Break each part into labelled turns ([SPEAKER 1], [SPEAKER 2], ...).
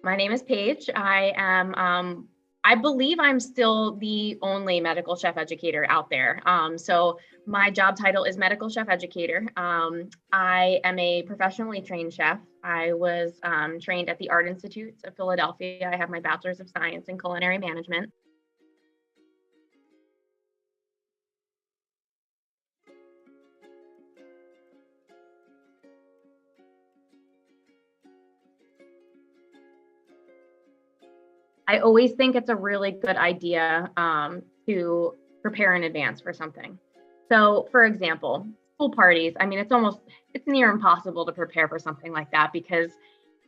[SPEAKER 1] My name is Paige. I believe I'm still the only medical chef educator out there. So my job title is medical chef educator. I am a professionally trained chef. I was trained at the Art Institutes of Philadelphia. I have my bachelor's of science in culinary management. I always think it's a really good idea to prepare in advance for something. So, for example, school parties. I mean, it's near impossible to prepare for something like that because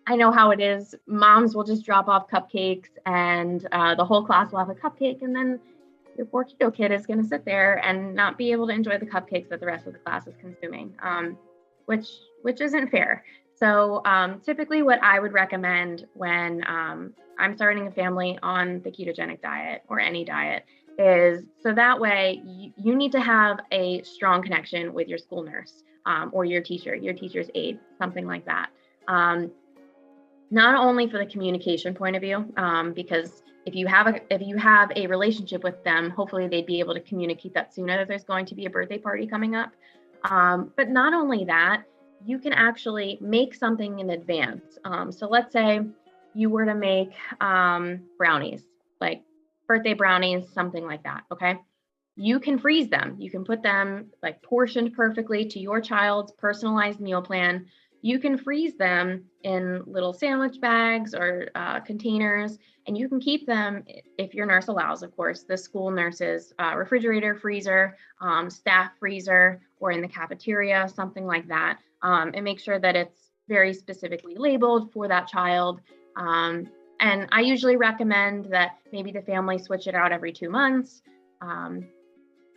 [SPEAKER 1] I know how it is. Moms will just drop off cupcakes, and the whole class will have a cupcake, and then your poor keto kid is going to sit there and not be able to enjoy the cupcakes that the rest of the class is consuming, which isn't fair. So typically what I would recommend when I'm starting a family on the ketogenic diet or any diet is so that way you need to have a strong connection with your school nurse or your teacher's aide, something like that. Not only for the communication point of view, because if you have a relationship with them, hopefully they'd be able to communicate that sooner that there's going to be a birthday party coming up. But not only that, you can actually make something in advance. So let's say you were to make brownies, like birthday brownies, something like that. Okay. You can freeze them. You can put them like portioned perfectly to your child's personalized meal plan. You can freeze them in little sandwich bags or containers, and you can keep them, if your nurse allows, of course, the school nurse's refrigerator, freezer, staff freezer, or in the cafeteria, something like that, and make sure that it's very specifically labeled for that child. And I usually recommend that maybe the family switch it out every 2 months.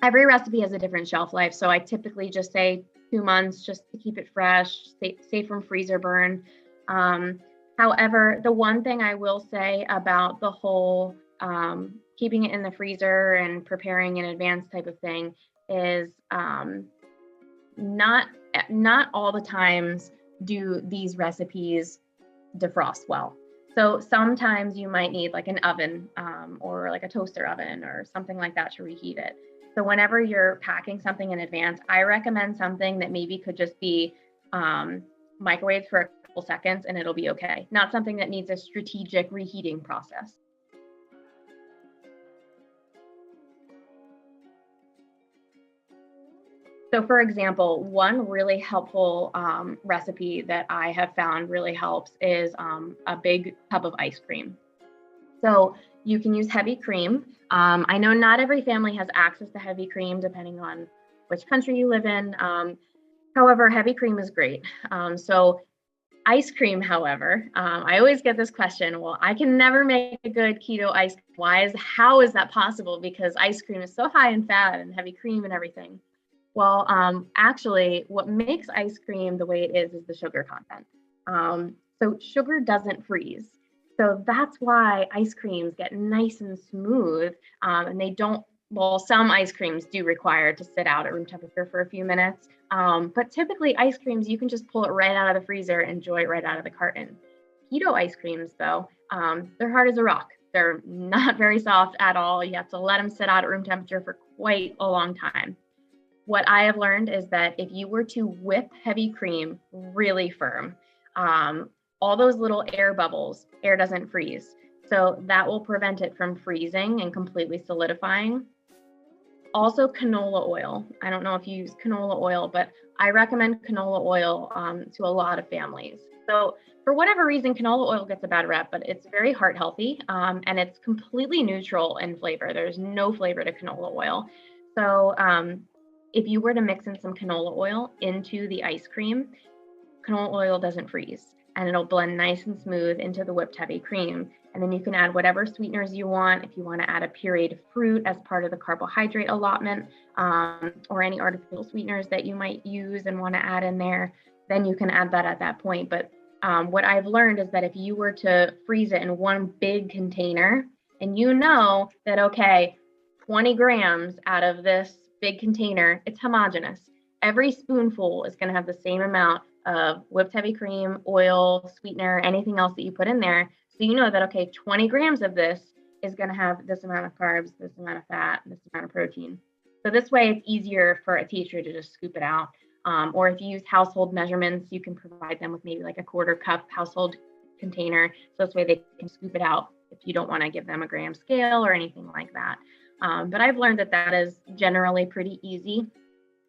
[SPEAKER 1] Every recipe has a different shelf life, so I typically just say 2 months just to keep it fresh, safe from freezer burn. However, the one thing I will say about the whole keeping it in the freezer and preparing in advance type of thing is not all the times do these recipes defrost well. So sometimes you might need like an oven or like a toaster oven or something like that to reheat it. So whenever you're packing something in advance, I recommend something that maybe could just be microwaved for a couple seconds and it'll be okay. Not something that needs a strategic reheating process. So for example, one really helpful recipe that I have found really helps is a big tub of ice cream. So you can use heavy cream. I know not every family has access to heavy cream depending on which country you live in. However, heavy cream is great. So ice cream, however, I always get this question, well, I can never make a good keto ice cream. How is that possible? Because ice cream is so high in fat and heavy cream and everything. Well, actually, what makes ice cream the way it is the sugar content. So sugar doesn't freeze. So that's why ice creams get nice and smooth, and they don't, well, some ice creams do require to sit out at room temperature for a few minutes, but typically ice creams, you can just pull it right out of the freezer, enjoy it right out of the carton. Keto ice creams, though, they're hard as a rock. They're not very soft at all. You have to let them sit out at room temperature for quite a long time. What I have learned is that if you were to whip heavy cream really firm, all those little air bubbles, air doesn't freeze. So that will prevent it from freezing and completely solidifying. Also, canola oil. I don't know if you use canola oil, but I recommend canola oil to a lot of families. So for whatever reason, canola oil gets a bad rep, but it's very heart healthy and it's completely neutral in flavor. There's no flavor to canola oil. So if you were to mix in some canola oil into the ice cream, canola oil doesn't freeze and it'll blend nice and smooth into the whipped heavy cream. And then you can add whatever sweeteners you want. If you want to add a pureed fruit as part of the carbohydrate allotment or any artificial sweeteners that you might use and want to add in there, then you can add that at that point. But what I've learned is that if you were to freeze it in one big container and you know that, okay, 20 grams out of this big container, it's homogeneous. Every spoonful is going to have the same amount of whipped heavy cream, oil, sweetener, anything else that you put in there. So you know that, okay, 20 grams of this is going to have this amount of carbs, this amount of fat, this amount of protein. So this way it's easier for a teacher to just scoop it out. Or if you use household measurements, you can provide them with maybe like a 1/4 cup household container. So this way they can scoop it out if you don't want to give them a gram scale or anything like that. But I've learned that that is generally pretty easy.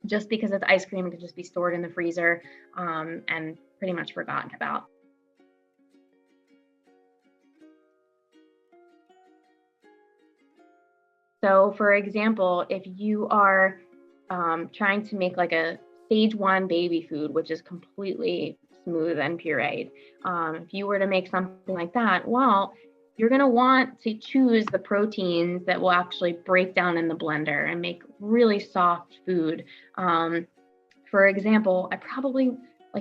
[SPEAKER 1] Just because it's ice cream, it can just be stored in the freezer and pretty much forgotten about. So for example, if you are trying to make like a stage 1 baby food, which is completely smooth and pureed, if you were to make something like that, well, you're going to want to choose the proteins that will actually break down in the blender and make really soft food. For example,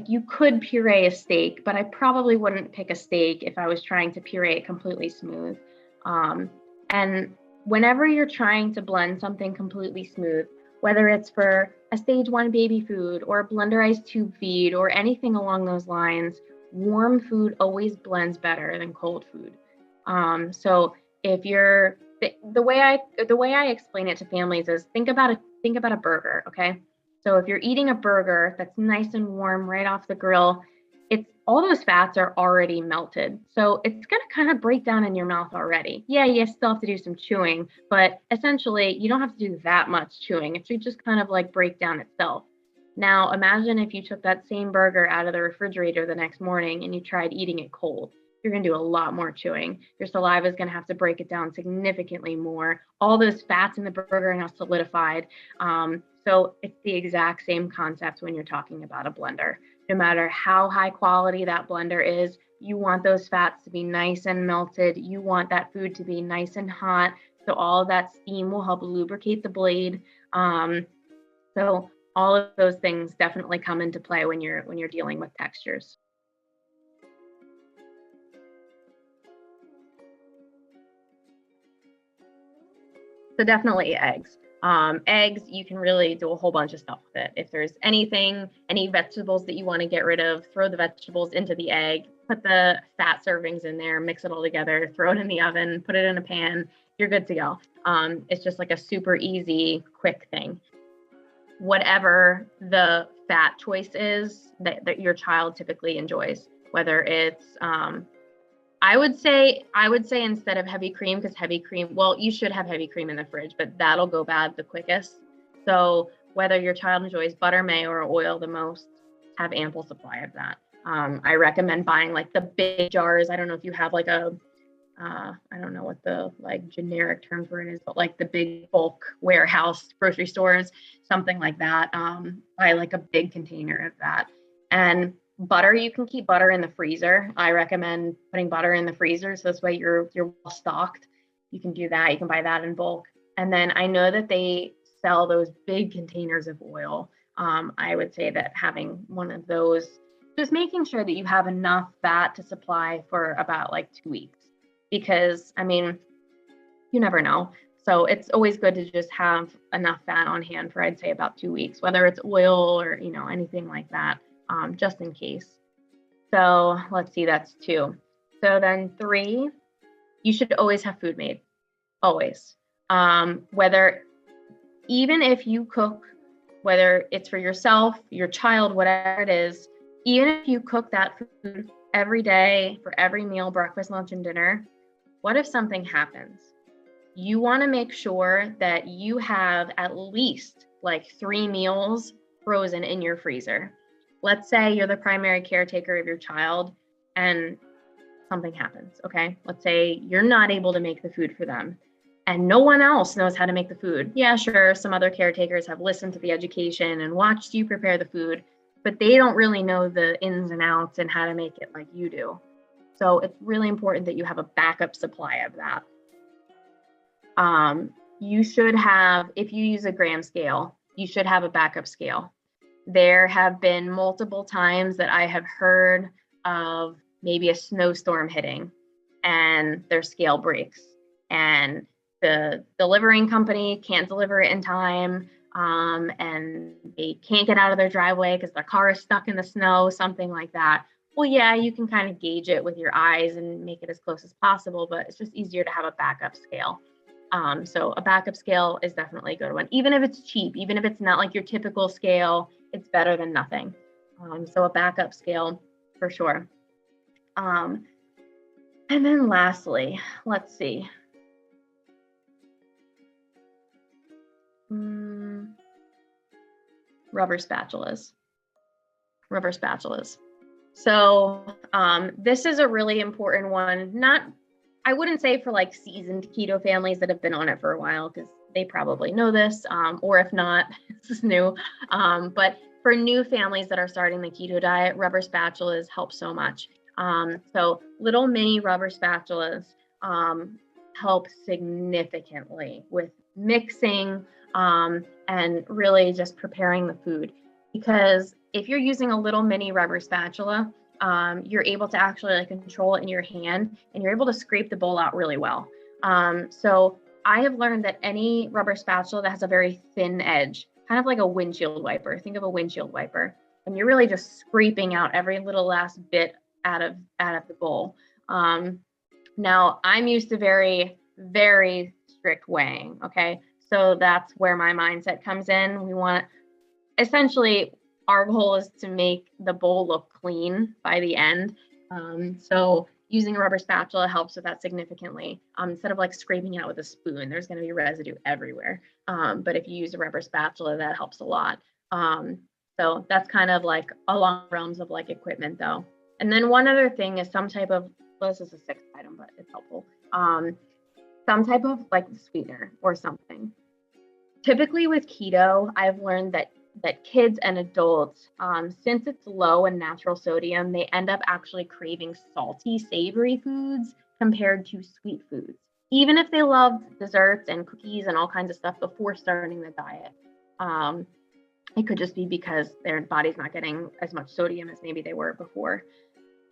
[SPEAKER 1] you could puree a steak, but I probably wouldn't pick a steak if I was trying to puree it completely smooth. And whenever you're trying to blend something completely smooth, whether it's for a stage 1 baby food or a blenderized tube feed or anything along those lines, warm food always blends better than cold food. So if you're the way I explain it to families is think about a burger, okay? So if you're eating a burger that's nice and warm right off the grill, it's all those fats are already melted. So it's going to kind of break down in your mouth already. Yeah, you still have to do some chewing, but essentially you don't have to do that much chewing. It should just kind of like break down itself. Now imagine if you took that same burger out of the refrigerator the next morning and you tried eating it cold. You're going to do a lot more chewing. Your saliva is going to have to break it down significantly more. All those fats in the burger are now solidified. So it's the exact same concept when you're talking about a blender. No matter how high quality that blender is, you want those fats to be nice and melted. You want that food to be nice and hot. So all of that steam will help lubricate the blade. So all of those things definitely come into play when you're dealing with textures. So definitely eggs. Eggs, you can really do a whole bunch of stuff with it. If there's any vegetables that you want to get rid of, throw the vegetables into the egg, put the fat servings in there, mix it all together, throw it in the oven, put it in a pan, you're good to go. It's just like a super easy, quick thing. Whatever the fat choice is that your child typically enjoys, whether it's I would say instead of heavy cream, because heavy cream, well, you should have heavy cream in the fridge, but that'll go bad the quickest. So whether your child enjoys butter, mayo, or oil the most, have ample supply of that. I recommend buying like the big jars. I don't know if you have like I don't know what the like generic term for it is, but like the big bulk warehouse grocery stores, something like that. Buy like a big container of that. And butter, you can keep butter in the freezer. I recommend putting butter in the freezer so this way you're well stocked. You can do that. You can buy that in bulk. And then I know that they sell those big containers of oil. I would say that having one of those, just making sure that you have enough fat to supply for about like 2 weeks, because I mean, you never know. So it's always good to just have enough fat on hand for, I'd say, about 2 weeks, whether it's oil or, anything like that. Just in case. So let's see, that's 2. So then 3, you should always have food made, always. Whether, even if you cook, whether it's for yourself, your child, whatever it is, even if you cook that food every day for every meal, breakfast, lunch, and dinner, what if something happens? You want to make sure that you have at least like 3 meals frozen in your freezer. Let's say you're the primary caretaker of your child and something happens, okay? Let's say you're not able to make the food for them and no one else knows how to make the food. Yeah, sure, some other caretakers have listened to the education and watched you prepare the food, but they don't really know the ins and outs and how to make it like you do. So it's really important that you have a backup supply of that. You should have, if you use a gram scale, you should have a backup scale. There have been multiple times that I have heard of maybe a snowstorm hitting and their scale breaks and the delivering company can't deliver it in time, and they can't get out of their driveway because their car is stuck in the snow, something like that. Well, yeah, you can kind of gauge it with your eyes and make it as close as possible, but it's just easier to have a backup scale. So a backup scale is definitely a good one. Even if it's cheap, even if it's not like your typical scale, it's better than nothing. So a backup scale for sure. And then lastly, let's see. Rubber spatulas. So this is a really important one. I wouldn't say for like seasoned keto families that have been on it for a while, because they probably know this, or if not, this is new. But for new families that are starting the keto diet, rubber spatulas help so much. So little mini rubber spatulas help significantly with mixing and really just preparing the food. Because if you're using a little mini rubber spatula, you're able to actually like control it in your hand, and you're able to scrape the bowl out really well. So I have learned that any rubber spatula that has a very thin edge, kind of like a windshield wiper, think of a windshield wiper, and you're really just scraping out every little last bit out of the bowl. Now I'm used to very, very strict weighing. Okay. So that's where my mindset comes in. We want, essentially, our goal is to make the bowl look clean by the end. So using a rubber spatula helps with that significantly. Instead of like scraping it out with a spoon, there's going to be residue everywhere. But if you use a rubber spatula, that helps a lot. So that's kind of like along the realms of like equipment though. And then one other thing is some type of, well, this is a sixth item, but it's helpful. Some type of like sweetener or something. Typically with keto, I've learned that kids and adults, since it's low in natural sodium, they end up actually craving salty, savory foods compared to sweet foods, even if they loved desserts and cookies and all kinds of stuff before starting the diet. It could just be because their body's not getting as much sodium as maybe they were before.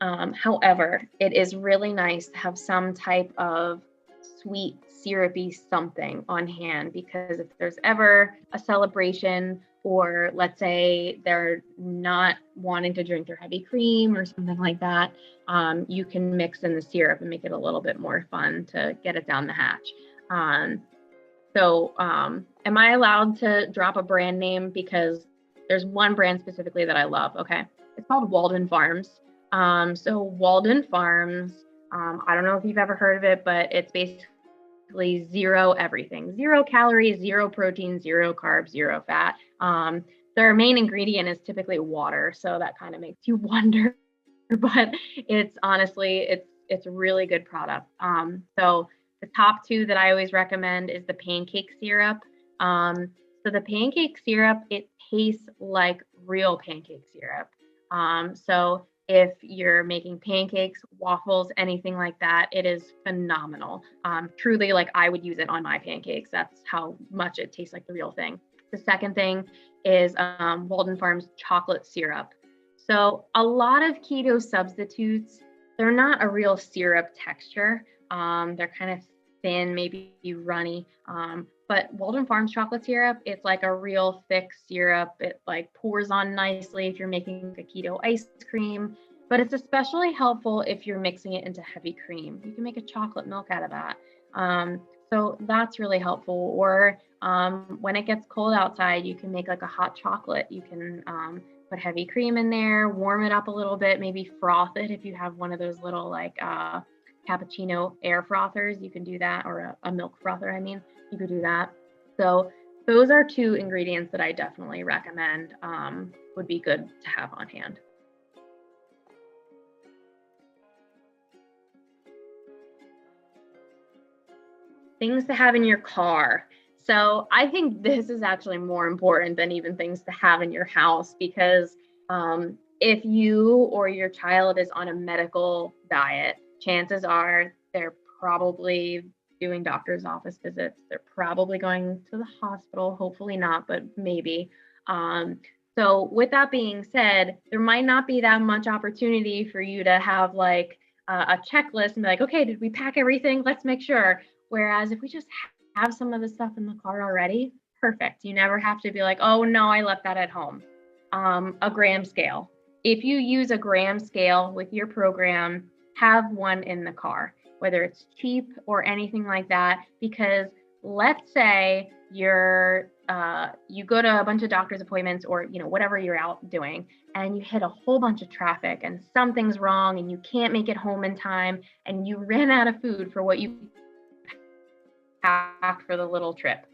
[SPEAKER 1] However, it is really nice to have some type of sweet, syrupy something on hand, because if there's ever a celebration, or let's say they're not wanting to drink their heavy cream or something like that, you can mix in the syrup and make it a little bit more fun to get it down the hatch. So am I allowed to drop a brand name? Because there's one brand specifically that I love. Okay. It's called Walden Farms. So Walden Farms, I don't know if you've ever heard of it, but it's basically zero everything, 0 calories, 0 protein, 0 carbs, 0 fat. Their main ingredient is typically water. So that kind of makes you wonder, but it's honestly, it's a really good product. So the top two that I always recommend is the pancake syrup. So the pancake syrup, it tastes like real pancake syrup. So if you're making pancakes, waffles, anything like that, it is phenomenal. Truly, like I would use it on my pancakes. That's how much it tastes like the real thing. The second thing is Walden Farms chocolate syrup. So a lot of keto substitutes, they're not a real syrup texture. They're kind of thin, maybe runny. But Walden Farms chocolate syrup, it's like a real thick syrup. It like pours on nicely if you're making a keto ice cream, but it's especially helpful if you're mixing it into heavy cream. You can make a chocolate milk out of that. So that's really helpful. Or when it gets cold outside, you can make like a hot chocolate. You can put heavy cream in there, warm it up a little bit, maybe froth it if you have one of those little like cappuccino air frothers. You can do that, or a milk frother, I mean. You could do that. So those are two ingredients that I definitely recommend would be good to have on hand. Things to have in your car. So I think this is actually more important than even things to have in your house, because if you or your child is on a medical diet, chances are they're probably doing doctor's office visits. They're probably going to the hospital, hopefully not, but maybe. So with that being said, there might not be that much opportunity for you to have like a checklist and be like, okay, did we pack everything? Let's make sure. Whereas if we just have some of the stuff in the car already, perfect. You never have to be like, oh no, I left that at home. A gram scale. if you use a gram scale with your program, have one in the car, whether it's cheap or anything like that, because let's say you go to a bunch of doctor's appointments or whatever you're out doing, and you hit a whole bunch of traffic and something's wrong and you can't make it home in time and you ran out of food for what you packed for the little trip.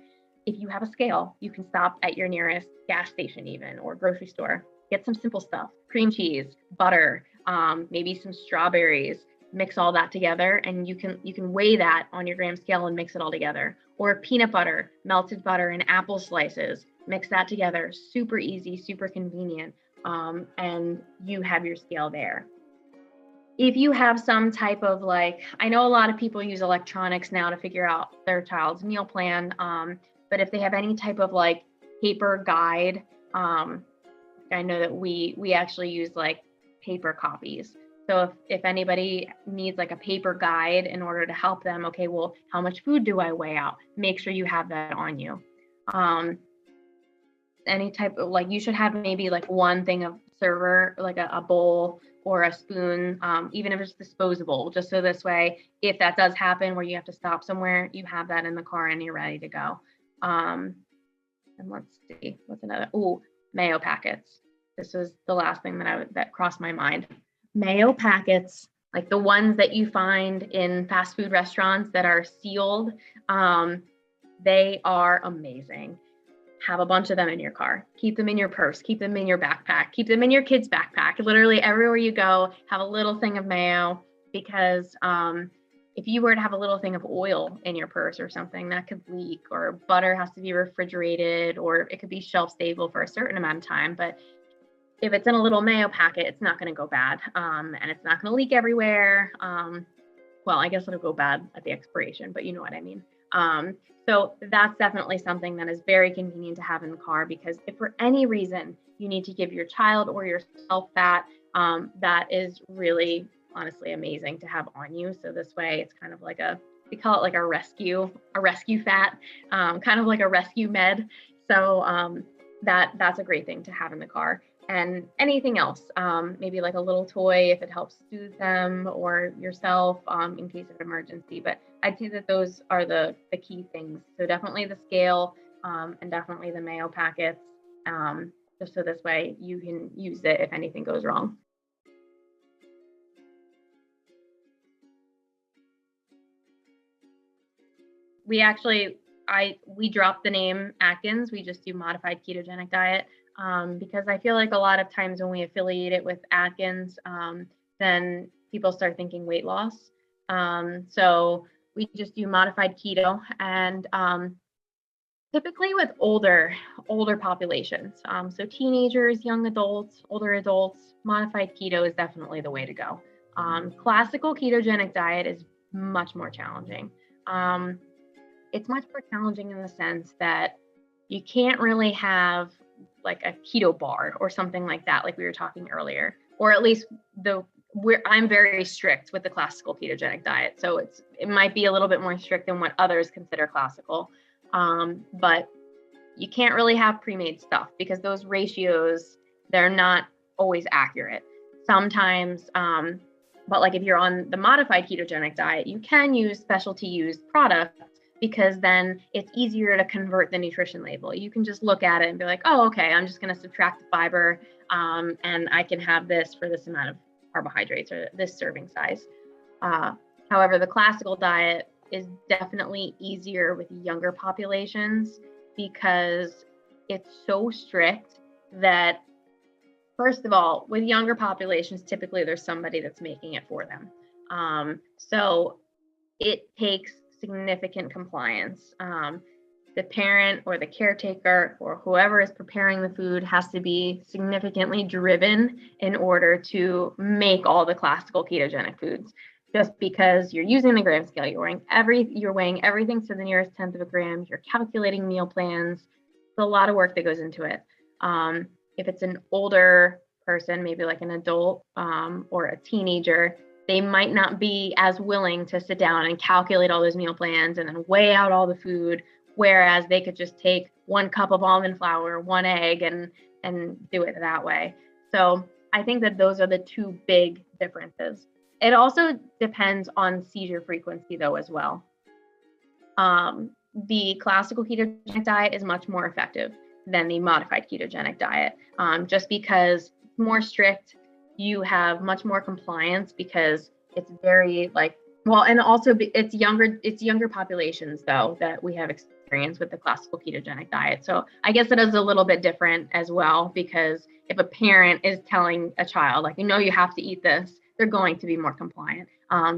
[SPEAKER 1] If you have a scale, you can stop at your nearest gas station even or grocery store, get some simple stuff, cream cheese, butter, maybe some strawberries, mix all that together, and you can weigh that on your gram scale and mix it all together. Or peanut butter, melted butter, and apple slices, mix that together. Super easy, super convenient, and you have your scale there. If you have some type of I know a lot of people use electronics now to figure out their child's meal plan, but if they have any type of paper guide, I know that we actually use paper copies. So if anybody needs a paper guide in order to help them, okay, well, how much food do I weigh out? Make sure you have that on you. Any type of you should have maybe one thing of server, a bowl or a spoon, even if it's disposable, just so this way, if that does happen where you have to stop somewhere, you have that in the car and you're ready to go. And let's see, what's another? Oh, mayo packets. This was the last thing that crossed my mind. Mayo packets, like the ones that you find in fast food restaurants that are sealed, they are amazing. Have a bunch of them in your car. Keep them in your purse. Keep them in your backpack. Keep them in your kid's backpack. Literally everywhere you go, have a little thing of mayo, because if you were to have a little thing of oil in your purse or something, that could leak, or butter has to be refrigerated, or it could be shelf stable for a certain amount of time. But if it's in a little mayo packet, it's not going to go bad, and it's not going to leak everywhere. Well, I guess it'll go bad at the expiration, but you know what I mean. So that's definitely something that is very convenient to have in the car, because if for any reason you need to give your child or yourself that, that is really honestly amazing to have on you. So this way it's kind of we call it a rescue fat, kind of like a rescue med. So that's a great thing to have in the car. And anything else, maybe a little toy if it helps soothe them or yourself, in case of emergency. But I'd say that those are the key things. So definitely the scale, and definitely the mayo packets, just so this way you can use it if anything goes wrong. We dropped the name Atkins. We just do modified ketogenic diet. Because I feel like a lot of times when we affiliate it with Atkins, then people start thinking weight loss. So we just do modified keto, and typically with older populations. So teenagers, young adults, older adults, modified keto is definitely the way to go. Classical ketogenic diet is much more challenging. It's much more challenging in the sense that you can't really have a keto bar or something like that, like we were talking earlier, or at least I'm very strict with the classical ketogenic diet. So it might be a little bit more strict than what others consider classical. But you can't really have pre-made stuff, because those ratios, they're not always accurate. Sometimes, but if you're on the modified ketogenic diet, you can use specialty used products, because then it's easier to convert the nutrition label. You can just look at it and be like, oh, okay, I'm just going to subtract the fiber, and I can have this for this amount of carbohydrates or this serving size. However, the classical diet is definitely easier with younger populations, because it's so strict that, first of all, with younger populations, typically there's somebody that's making it for them. So it takes significant compliance. The parent or the caretaker or whoever is preparing the food has to be significantly driven in order to make all the classical ketogenic foods. Just because you're using the gram scale, you're weighing everything to the nearest tenth of a gram, you're calculating meal plans. It's a lot of work that goes into it. If it's an older person, maybe an adult, or a teenager, they might not be as willing to sit down and calculate all those meal plans and then weigh out all the food, whereas they could just take 1 cup of almond flour, 1 egg, and do it that way. So I think that those are the two big differences. It also depends on seizure frequency though as well. The classical ketogenic diet is much more effective than the modified ketogenic diet, just because it's more strict. You have much more compliance because it's very and also it's younger populations though that we have experience with the classical ketogenic diet. So I guess it is a little bit different as well, because if a parent is telling a child, like, you have to eat this, they're going to be more compliant.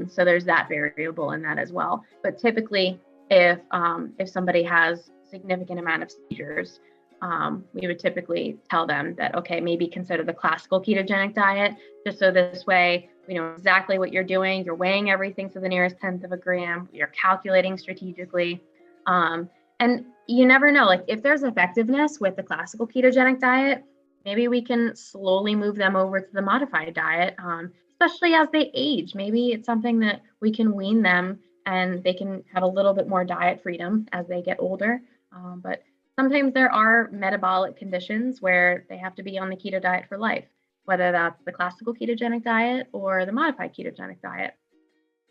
[SPEAKER 1] So there's that variable in that as well. But typically, if somebody has significant amount of seizures, we would typically tell them that, okay, maybe consider the classical ketogenic diet, just so this way we know exactly what you're doing. You're weighing everything to the nearest tenth of a gram. You're calculating strategically. And you never know, like, if there's effectiveness with the classical ketogenic diet, maybe we can slowly move them over to the modified diet, especially as they age. Maybe it's something that we can wean them and they can have a little bit more diet freedom as they get older. But sometimes there are metabolic conditions where they have to be on the keto diet for life, whether that's the classical ketogenic diet or the modified ketogenic diet.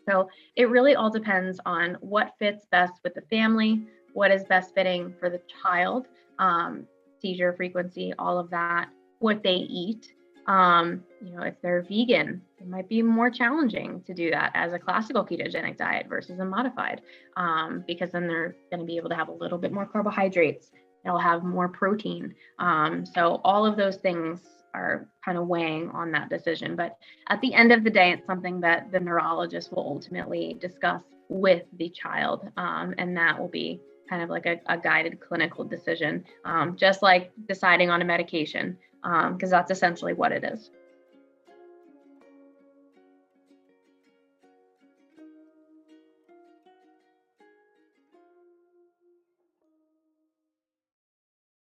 [SPEAKER 1] So it really all depends on what fits best with the family, what is best fitting for the child, seizure frequency, all of that, what they eat. If they're vegan, it might be more challenging to do that as a classical ketogenic diet versus a modified, because then they're going to be able to have a little bit more carbohydrates. They'll have more protein. So all of those things are kind of weighing on that decision. But at the end of the day, it's something that the neurologist will ultimately discuss with the child. And that will be kind of like a guided clinical decision, just like deciding on a medication, because that's essentially what it is.